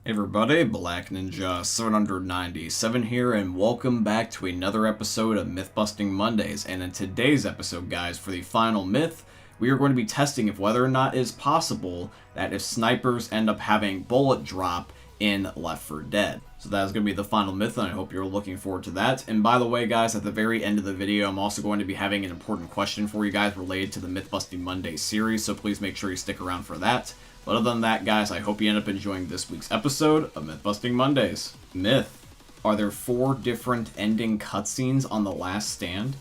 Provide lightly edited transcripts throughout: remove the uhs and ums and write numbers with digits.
Hey everybody, Black Ninja 797 here, and welcome back to another episode of Myth-Busting Mondays. And in today's episode, guys, for the final myth, we are going to be testing if whether or not it is possible that if snipers end up having bullet drop in Left 4 Dead. So that is going to be the final myth, and I hope you're looking forward to that. And by the way, guys, at the very end of the video, I'm also going to be having an important question for you guys related to the Myth-Busting Mondays series, so please make sure you stick around for that. But other than that, guys, I hope you end up enjoying this week's episode of Myth-Busting Mondays. Myth: are there 4 different ending cutscenes on The Last Stand?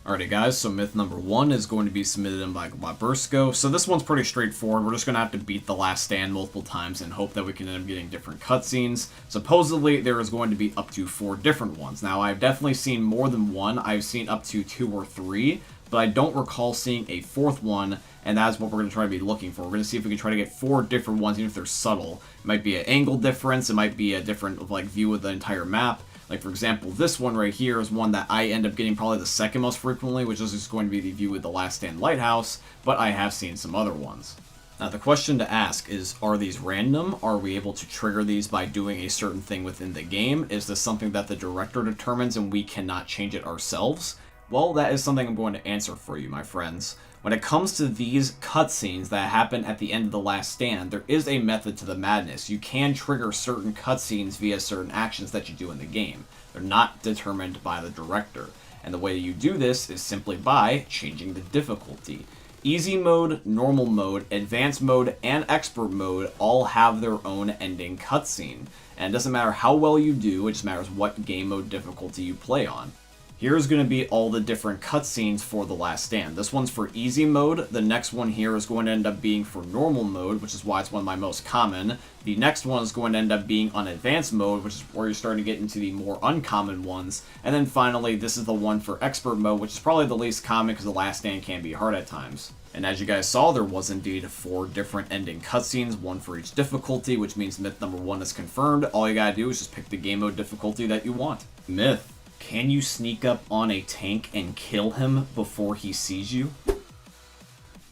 Alrighty, guys, so myth number 1 is going to be submitted in by Bursco. So this one's pretty straightforward. We're just going to have to beat The Last Stand multiple times and hope that we can end up getting different cutscenes. Supposedly, there is going to be up to 4 different ones. Now, I've definitely seen more than one. I've seen up to 2 or 3, but I don't recall seeing a 4th one, and that's what we're going to try to be looking for. We're going to see if we can try to get 4 different ones, even if they're subtle. It might be an angle difference, it might be a different view of the entire map. Like, for example, this one right here is one that I end up getting probably the second most frequently, which is just going to be the view of the Last Stand Lighthouse, but I have seen some other ones. Now, the question to ask is, are these random? Are we able to trigger these by doing a certain thing within the game? Is this something that the director determines and we cannot change it ourselves? Well, that is something I'm going to answer for you, my friends. When it comes to these cutscenes that happen at the end of The Last Stand, there is a method to the madness. You can trigger certain cutscenes via certain actions that you do in the game. They're not determined by the director. And the way you do this is simply by changing the difficulty. Easy mode, normal mode, advanced mode, and expert mode all have their own ending cutscene. And it doesn't matter how well you do, it just matters what game mode difficulty you play on. Here's going to be all the different cutscenes for The Last Stand. This one's for easy mode. The next one here is going to end up being for normal mode, which is why it's one of my most common. The next one is going to end up being on advanced mode, which is where you're starting to get into the more uncommon ones. And then finally, this is the one for expert mode, which is probably the least common because The Last Stand can be hard at times. And as you guys saw, there was indeed 4 different ending cutscenes, one for each difficulty, which means myth number 1 is confirmed. All you gotta do is just pick the game mode difficulty that you want. Myth: can you sneak up on a tank and kill him before he sees you?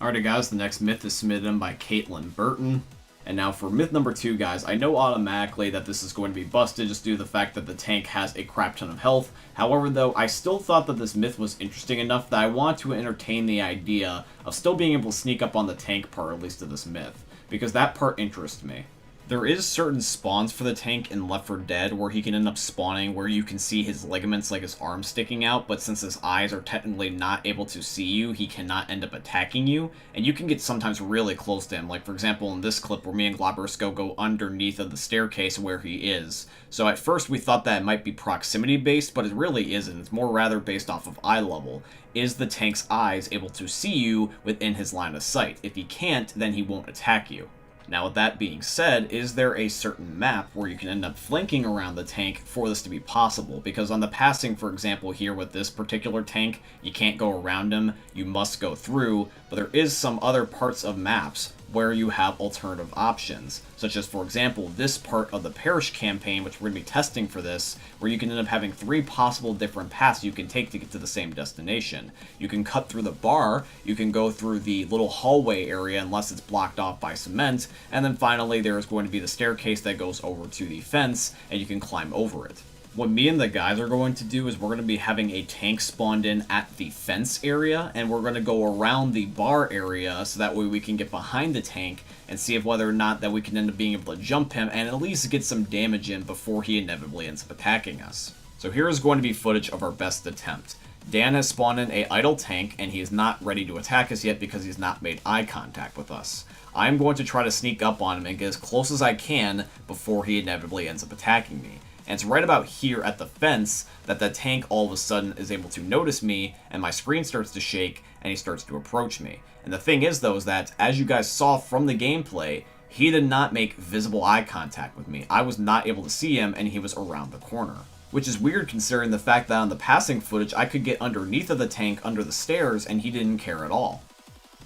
Alrighty, guys, the next myth is submitted in by Caitlin Burton. And now for myth number 2, guys, I know automatically that this is going to be busted just due to the fact that the tank has a crap ton of health. However, though, I still thought that this myth was interesting enough that I want to entertain the idea of still being able to sneak up on the tank part, at least of this myth, because that part interests me. There is certain spawns for the tank in Left 4 Dead where he can end up spawning where you can see his ligaments, like his arms sticking out, but since his eyes are technically not able to see you, he cannot end up attacking you, and you can get sometimes really close to him. Like, for example, in this clip where me and Globbersko go underneath of the staircase where he is. So at first we thought that it might be proximity based, but it really isn't. It's more rather based off of eye level. Is the tank's eyes able to see you within his line of sight? If he can't, then he won't attack you. Now, with that being said, is there a certain map where you can end up flanking around the tank for this to be possible? Because on the passing, for example, here with this particular tank, you can't go around him, you must go through, but there is some other parts of maps where you have alternative options, such as, for example, this part of the Parish campaign, which we're going to be testing for this, where you can end up having 3 possible different paths you can take to get to the same destination. You can cut through the bar, you can go through the little hallway area unless it's blocked off by cement, and then finally there is going to be the staircase that goes over to the fence, and you can climb over it. What me and the guys are going to do is we're going to be having a tank spawned in at the fence area, and we're going to go around the bar area so that way we can get behind the tank and see if whether or not that we can end up being able to jump him and at least get some damage in before he inevitably ends up attacking us. So here is going to be footage of our best attempt. Dan has spawned in a idle tank and he is not ready to attack us yet because he's not made eye contact with us. I'm going to try to sneak up on him and get as close as I can before he inevitably ends up attacking me. And it's right about here at the fence that the tank all of a sudden is able to notice me, and my screen starts to shake, and he starts to approach me. And the thing is, though, is that, as you guys saw from the gameplay, he did not make visible eye contact with me. I was not able to see him, and he was around the corner. Which is weird considering the fact that on the passing footage, I could get underneath of the tank, under the stairs, and he didn't care at all.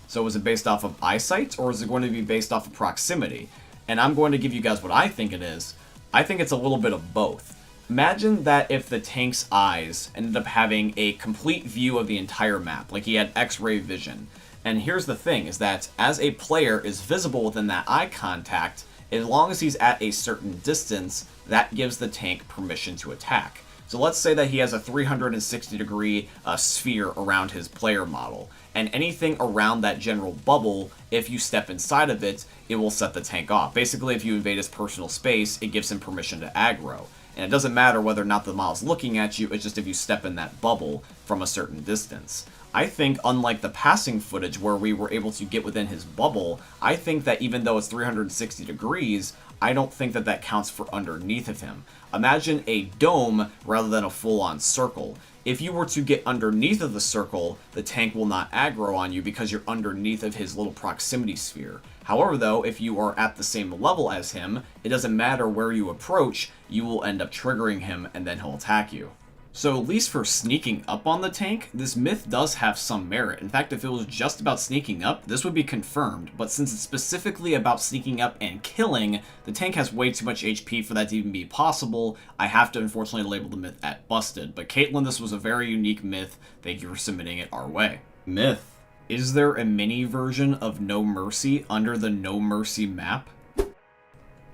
So is it based off of eyesight, or is it going to be based off of proximity? And I'm going to give you guys what I think it is. I think it's a little bit of both. Imagine that if the tank's eyes ended up having a complete view of the entire map, like he had X-ray vision. And here's the thing, is that as a player is visible within that eye contact, As long as he's at a certain distance, that gives the tank permission to attack. So let's say that he has a 360-degree sphere around his player model, and anything around that general bubble, if you step inside of it, it will set the tank off. Basically, if you invade his personal space, it gives him permission to aggro. And it doesn't matter whether or not the model's looking at you, it's just if you step in that bubble from a certain distance. I think, unlike the passing footage where we were able to get within his bubble, I think that even though it's 360 degrees, I don't think that that counts for underneath of him. Imagine a dome rather than a full-on circle. If you were to get underneath of the circle, the tank will not aggro on you because you're underneath of his little proximity sphere. However, though, if you are at the same level as him, it doesn't matter where you approach, you will end up triggering him and then he'll attack you. So at least for sneaking up on the tank, this myth does have some merit. In fact, if it was just about sneaking up, this would be confirmed, but since it's specifically about sneaking up and killing, the tank has way too much HP for that to even be possible. I have to unfortunately label the myth at busted, but Caitlin, this was a very unique myth. Thank you for submitting it our way. Myth: is there a mini version of No Mercy under the No Mercy map?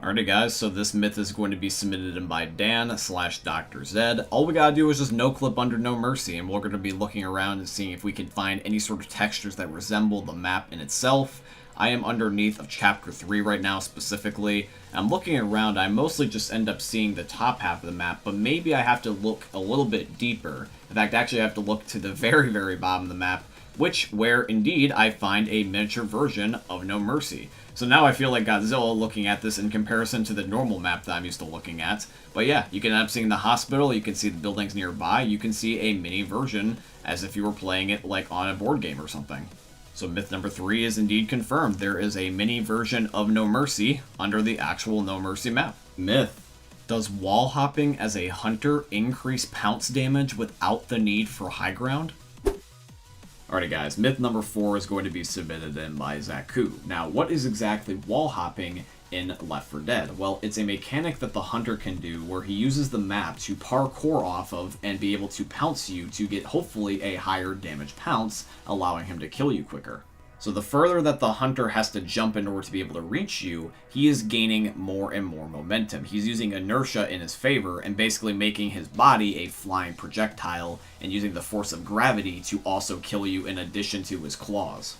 Alrighty guys, so this myth is going to be submitted in by Dan/Dr. Zed. All we gotta do is just no clip under No Mercy, and we're going to be looking around and seeing if we can find any sort of textures that resemble the map in itself. I am underneath of Chapter 3 right now specifically. I'm looking around, I mostly just end up seeing the top half of the map, but maybe I have to look a little bit deeper. In fact, actually I have to look to the very, very bottom of the map, where indeed I find a miniature version of No Mercy. So now I feel like Godzilla looking at this in comparison to the normal map that I'm used to looking at. But yeah, you can end up seeing the hospital, you can see the buildings nearby, you can see a mini version as if you were playing it like on a board game or something. So myth number 3 is indeed confirmed. There is a mini version of No Mercy under the actual No Mercy map. Myth: does wall hopping as a hunter increase pounce damage without the need for high ground? Alrighty guys, myth number 4 is going to be submitted in by Zaku. Now, what is exactly wall hopping in Left 4 Dead? Well, it's a mechanic that the hunter can do where he uses the map to parkour off of and be able to pounce you to get hopefully a higher damage pounce, allowing him to kill you quicker. So the further that the hunter has to jump in order to be able to reach you, he is gaining more and more momentum. He's using inertia in his favor and basically making his body a flying projectile and using the force of gravity to also kill you in addition to his claws.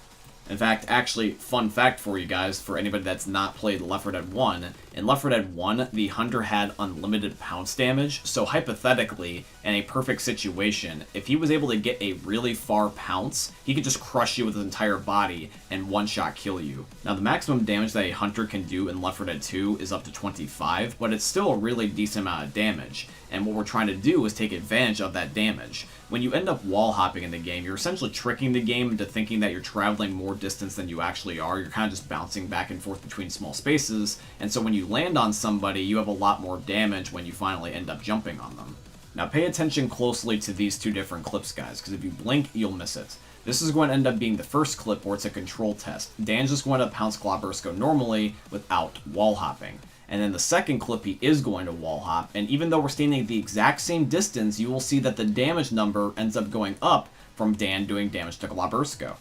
In fact, actually, fun fact for you guys, for anybody that's not played Left 4 Dead 1, in Left 4 Dead 1, the hunter had unlimited pounce damage, so hypothetically, in a perfect situation, if he was able to get a really far pounce, he could just crush you with his entire body and one-shot kill you. Now, the maximum damage that a hunter can do in Left 4 Dead 2 is up to 25, but it's still a really decent amount of damage, and what we're trying to do is take advantage of that damage. When you end up wall hopping in the game, you're essentially tricking the game into thinking that you're traveling more distance than you actually are. You're kind of just bouncing back and forth between small spaces, and so when you land on somebody, you have a lot more damage when you finally end up jumping on them. Now pay attention closely to these two different clips, guys, because if you blink, you'll miss it. This is going to end up being the first clip where it's a control test. Dan's just going to pounce Globbersko normally without wall hopping. And then the second clip, he is going to wall hop, and even though we're standing at the exact same distance, you will see that the damage number ends up going up from Dan doing damage to Globbersko.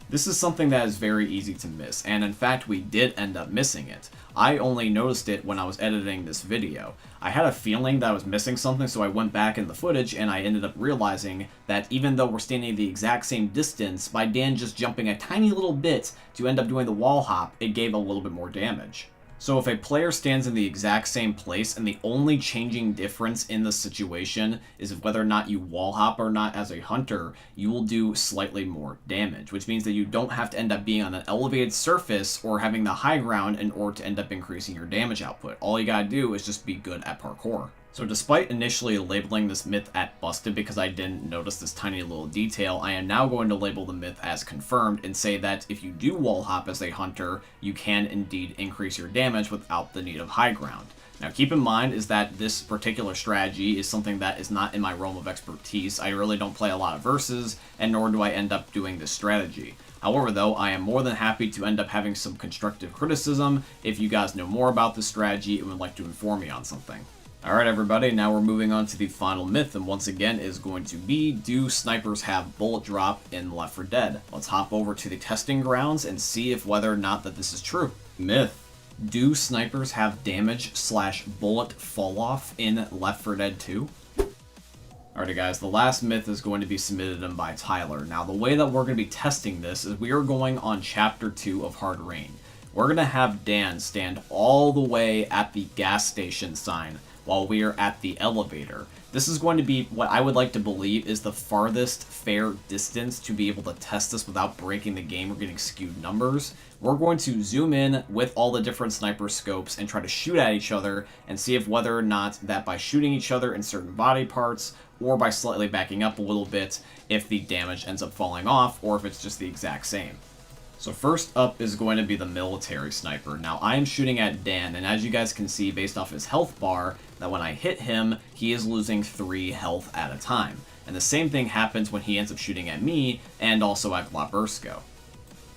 This is something that is very easy to miss, and in fact we did end up missing it. I only noticed it when I was editing this video. I had a feeling that I was missing something, so I went back in the footage and I ended up realizing that even though we're standing at the exact same distance, by Dan just jumping a tiny little bit to end up doing the wall hop, it gave a little bit more damage. So if a player stands in the exact same place and the only changing difference in the situation is whether or not you wall hop or not as a hunter, you will do slightly more damage, which means that you don't have to end up being on an elevated surface or having the high ground in order to end up increasing your damage output. All you gotta do is just be good at parkour. So despite initially labeling this myth at busted because I didn't notice this tiny little detail, I am now going to label the myth as confirmed and say that if you do wall hop as a hunter, you can indeed increase your damage without the need of high ground. Now keep in mind is that this particular strategy is something that is not in my realm of expertise. I really don't play a lot of verses, and nor do I end up doing this strategy. However, though, I am more than happy to end up having some constructive criticism if you guys know more about this strategy and would like to inform me on something. Alright everybody, now we're moving on to the final myth, and once again is going to be, do snipers have bullet drop in Left 4 Dead? Let's hop over to the testing grounds and see if whether or not that this is true. Myth: Do snipers have damage / bullet fall off in Left 4 Dead 2? Alrighty guys, the last myth is going to be submitted in by Tyler. Now the way that we're going to be testing this is we are going on Chapter 2 of Hard Rain. We're going to have Dan stand all the way at the gas station sign while we are at the elevator. This is going to be what I would like to believe is the farthest fair distance to be able to test this without breaking the game or getting skewed numbers. We're going to zoom in with all the different sniper scopes and try to shoot at each other and see if whether or not that by shooting each other in certain body parts or by slightly backing up a little bit, if the damage ends up falling off or if it's just the exact same. So first up is going to be the military sniper. Now I am shooting at Dan, and as you guys can see based off his health bar, that when I hit him, he is losing 3 health at a time. And the same thing happens when he ends up shooting at me, and also at Glabursko.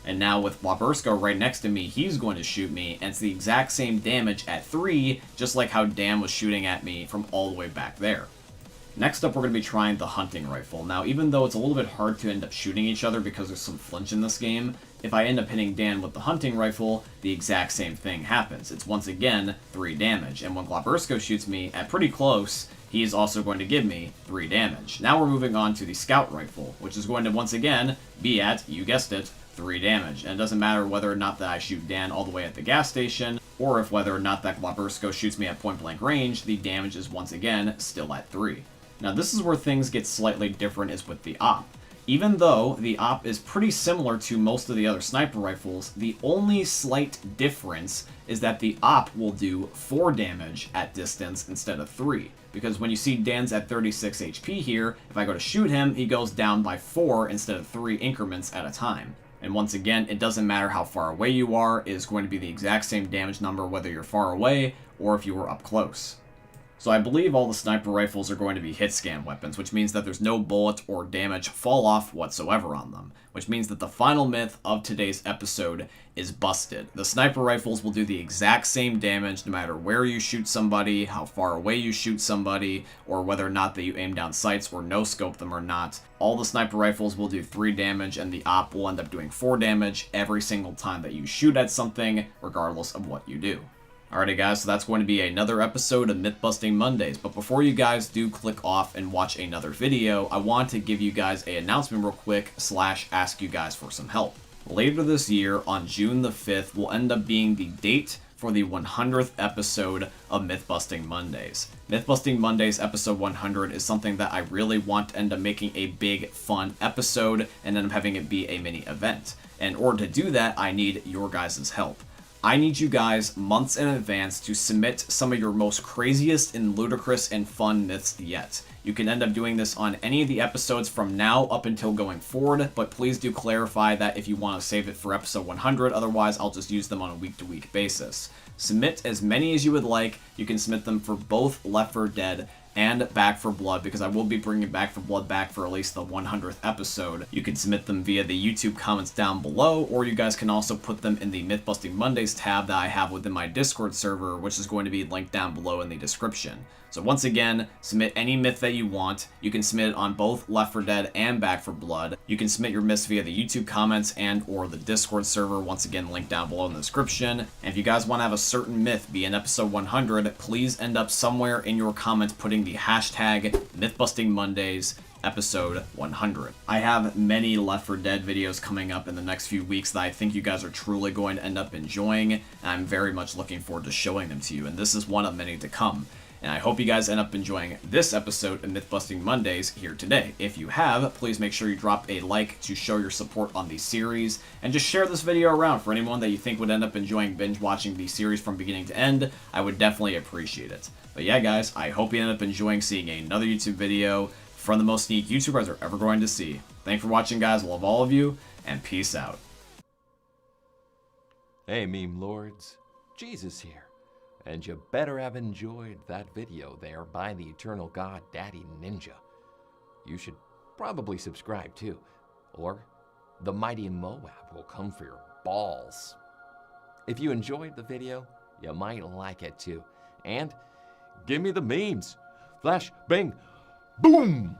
And now with Glabursko right next to me, he's going to shoot me, and it's the exact same damage at 3, just like how Dan was shooting at me from all the way back there. Next up, we're going to be trying the hunting rifle. Now, even though it's a little bit hard to end up shooting each other because there's some flinch in this game, if I end up hitting Dan with the hunting rifle, the exact same thing happens. It's once again 3 damage, and when Glabursko shoots me at pretty close, he's also going to give me 3 damage. Now we're moving on to the scout rifle, which is going to once again be at, you guessed it, 3 damage. And it doesn't matter whether or not that I shoot Dan all the way at the gas station, or if whether or not that Glabursko shoots me at point blank range, the damage is once again still at 3. Now this is where things get slightly different is with the op. Even though the op is pretty similar to most of the other sniper rifles, the only slight difference is that the op will do 4 damage at distance instead of 3. Because when you see Dan's at 36 HP here, if I go to shoot him, he goes down by 4 instead of 3 increments at a time. And once again, it doesn't matter how far away you are, it is going to be the exact same damage number whether you're far away or if you were up close. So I believe all the sniper rifles are going to be hit scan weapons, which means that there's no bullet or damage fall off whatsoever on them, which means that the final myth of today's episode is busted. The sniper rifles will do the exact same damage no matter where you shoot somebody, how far away you shoot somebody, or whether or not that you aim down sights or no scope them or not. All the sniper rifles will do 3 damage and the op will end up doing 4 damage every single time that you shoot at something, regardless of what you do. Alrighty guys, so that's going to be another episode of Myth-Busting Mondays, but before you guys do click off and watch another video, I want to give you guys an announcement real quick / ask you guys for some help. Later this year, on June the 5th, will end up being the date for the 100th episode of Myth-Busting Mondays. Myth-Busting Mondays episode 100 is something that I really want to end up making a big, fun episode and end up having it be a mini event. And in order to do that, I need your guys' help. I need you guys months in advance to submit some of your most craziest and ludicrous and fun myths yet. You can end up doing this on any of the episodes from now up until going forward, but please do clarify that if you want to save it for episode 100, otherwise I'll just use them on a week-to-week basis. Submit as many as you would like. You can submit them for both Left 4 Dead and Back 4 Blood, because I will be bringing Back 4 Blood back for at least the 100th episode. You can submit them via the YouTube comments down below, or you guys can also put them in the Myth-Busting Mondays tab that I have within my Discord server, which is going to be linked down below in the description. So once again, submit any myth that you want. You can submit it on both Left 4 Dead and Back 4 Blood. You can submit your myths via the YouTube comments and or the Discord server, once again linked down below in the description. And if you guys want to have a certain myth be in episode 100, please end up somewhere in your comments putting the hashtag MythBustingMondays episode 100. I have many Left 4 Dead videos coming up in the next few weeks that I think you guys are truly going to end up enjoying, and I'm very much looking forward to showing them to you, and this is one of many to come. And I hope you guys end up enjoying this episode of Myth-Busting Mondays here today. If you have, please make sure you drop a like to show your support on the series, and just share this video around for anyone that you think would end up enjoying binge watching the series from beginning to end. I would definitely appreciate it. But yeah guys, I hope you end up enjoying seeing another YouTube video from the most unique YouTubers are ever going to see. Thanks for watching guys, love all of you, and peace out. Hey meme lords, Jesus here. And you better have enjoyed that video there by the Eternal God Daddy Ninja. You should probably subscribe too, or the mighty Moab will come for your balls. If you enjoyed the video, you might like it too. And give me the memes. Flash, bang, boom!